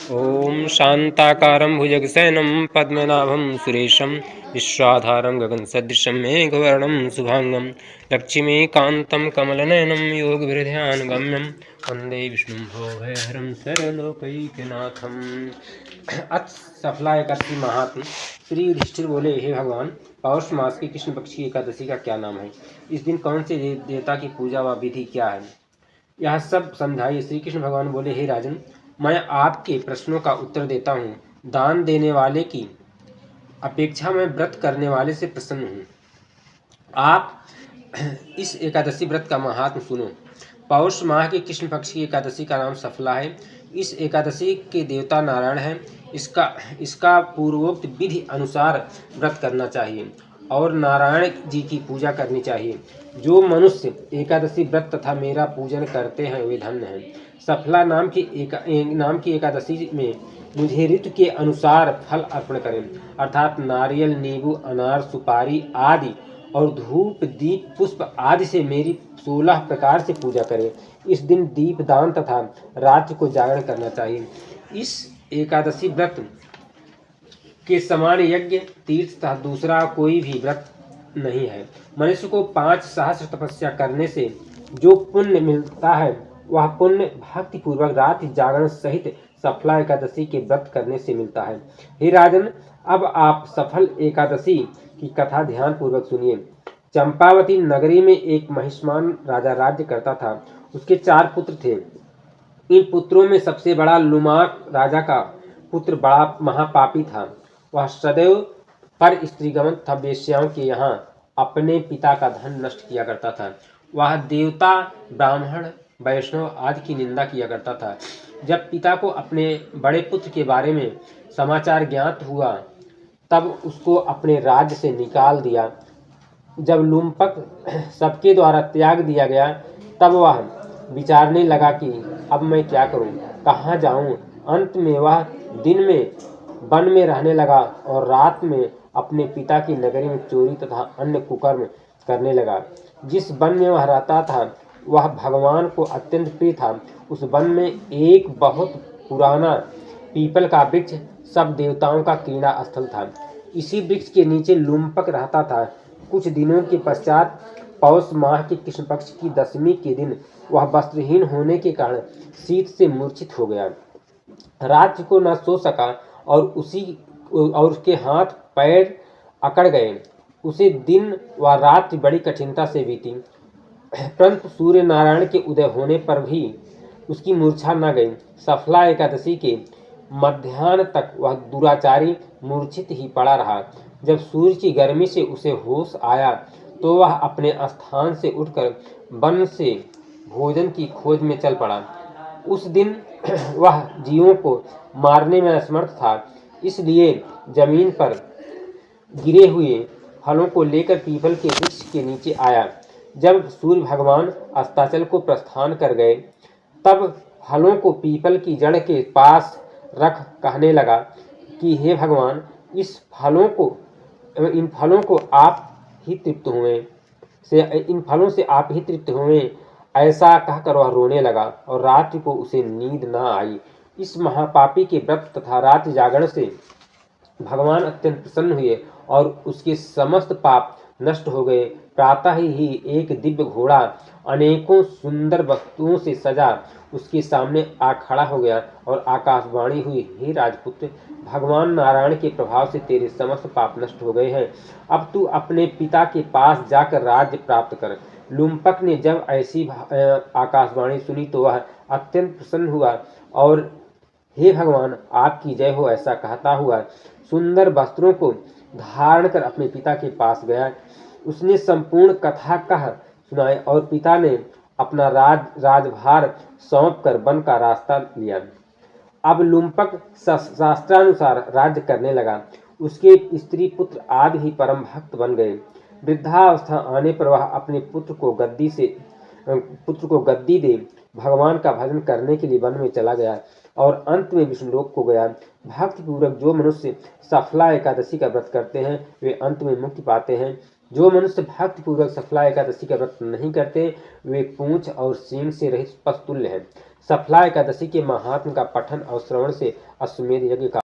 ॐ शान्ताकारं भुजगशयनं पद्मनाभं सुरेशं विश्वाधारं गगनसदृशं मेघवर्णं शुभांगं लक्ष्मीकान्तं कमलनयनं योगविरध्यानगम्यं वन्दे विष्णुं भवभयहरं सर्वलोकैकनाथम्। अथ सफला एकादशी महात्म। श्री युधिष्ठिर बोले, हे भगवान, पौष मास की कृष्ण पक्ष की एकादशी का क्या नाम है? इस दिन कौन से देवता की पूजा व विधि क्या है? यह सब समझाइए। श्री कृष्ण भगवान बोले, हे राजन, मैं आपके प्रश्नों का उत्तर देता हूँ। दान देने वाले की अपेक्षा मैं व्रत करने वाले से प्रसन्न हूँ। आप इस एकादशी व्रत का महात्म सुनो। पौष माह के कृष्ण पक्ष की एकादशी का नाम सफला है। इस एकादशी के देवता नारायण हैं। इसका पूर्वोक्त विधि अनुसार व्रत करना चाहिए और नारायण जी की पूजा करनी चाहिए। जो मनुष्य एकादशी व्रत तथा मेरा पूजन करते हैं वे धन्य हैं। सफला नाम की एकादशी में मुझे ऋतु के अनुसार फल अर्पण करें, अर्थात नारियल, नींबू, अनार, सुपारी आदि और धूप, दीप, पुष्प आदि से मेरी 16 प्रकार से पूजा करें। इस दिन दीप दान तथा रात्रि को जागरण करना चाहिए। इस एकादशी व्रत के समान यज्ञ, तीर्थ तथा दूसरा कोई भी व्रत नहीं है। मनुष्य को 5 सहस्र तपस्या करने से जो पुण्य मिलता है वह पुण्य भक्ति पूर्वक रात्रि जागरण सहित सफला एकादशी के व्रत करने से मिलता है। हे राजन, अब आप सफल एकादशी की कथा ध्यान पूर्वक सुनिए। चंपावती नगरी में एक महिष्मान राजा राज्य करता था। उसके 4 पुत्र थे। इन पुत्रों में सबसे बड़ा लुमाक राजा का पुत्र बड़ा महापापी था। वह सदैव पर स्त्रीगमन तथा वेश्याओं के यहाँ अपने पिता का धन नष्ट किया करता था। वह देवता, ब्राह्मण, वैष्णव आदि की निंदा किया करता था। जब पिता को अपने बड़े पुत्र के बारे में समाचार ज्ञात हुआ तब उसको अपने राज्य से निकाल दिया। जब लुम्पक सबके द्वारा त्याग दिया गया तब वह विचारने लगा कि अब मैं क्या करूं, कहाँ जाऊं। अंत में वह दिन में वन में रहने लगा और रात में अपने पिता की नगरी में चोरी तथा अन्य कुकर्म करने लगा। जिस वन में वह रहता था वह भगवान को अत्यंत प्रिय था। उस वन में एक बहुत पुराना पीपल का वृक्ष सब देवताओं का क्रीड़ा स्थल था। इसी वृक्ष के नीचे लुम्पक रहता था। कुछ दिनों के पश्चात पौष माह के कृष्ण पक्ष की दशमी के दिन वह वस्त्रहीन होने के कारण शीत से मूर्छित हो गया। रात्रि को न सो सका और उसके हाथ पैर अकड़ गए। उसे दिन व रात्रि बड़ी कठिनता से बीती, परंतु सूर्य नारायण के उदय होने पर भी उसकी मूर्छा न गई। सफला एकादशी के मध्याह्न तक वह दुराचारी मूर्छित ही पड़ा रहा। जब सूर्य की गर्मी से उसे होश आया तो वह अपने स्थान से उठकर वन से भोजन की खोज में चल पड़ा। उस दिन वह जीवों को मारने में असमर्थ था, इसलिए जमीन पर गिरे हुए फलों को लेकर पीपल के वृक्ष के नीचे आया। जब सूर्य भगवान अस्ताचल को प्रस्थान कर गए तब फलों को पीपल की जड़ के पास रख कहने लगा कि हे भगवान, इन फलों से आप ही तृप्त हुए। ऐसा कहकर वह रोने लगा और रात्रि को उसे नींद न आई। इस महापापी के व्रत तथा रात्रि जागरण से भगवान अत्यंत प्रसन्न हुए और उसके समस्त पाप नष्ट हो गए। प्रातः ही एक दिव्य घोड़ा अनेकों सुंदर वस्तुओं से सजा उसके सामने आ खड़ा हो गया और आकाशवाणी हुई, हे राजपुत्र, भगवान नारायण के प्रभाव से तेरे समस्त पाप नष्ट हो गए हैं। अब तू अपने पिता के पास जाकर राज्य प्राप्त कर। लुम्पक ने जब ऐसी आकाशवाणी सुनी तो वह अत्यंत प्रसन्न हुआ और हे भगवान, आपकी जय हो ऐसा कहता हुआ सुंदर वस्त्रों को धारण कर अपने पिता के पास गया। उसने संपूर्ण कथा कह सुनाई और पिता ने अपना राजभार सौंप कर वन का रास्ता लिया। अब लुम्पक शास्त्रानुसार राज्य करने लगा। उसके स्त्री पुत्र आदि ही परम भक्त बन गए। वृद्धावस्था आने पर वह अपने पुत्र को गद्दी दे भगवान का भजन करने के लिए वन में चला गया और अंत में विष्णुलोक को गया। भक्ति पूर्वक जो मनुष्य सफला एकादशी का व्रत करते हैं वे अंत में मुक्ति पाते हैं। जो मनुष्य भक्ति पूर्वक सफला एकादशी का व्रत नहीं करते वे पूंछ और सींग से रहित पशु तुल्य हैं। सफला एकादशी के महात्म का पठन और श्रवण से अश्वमेध यज्ञ का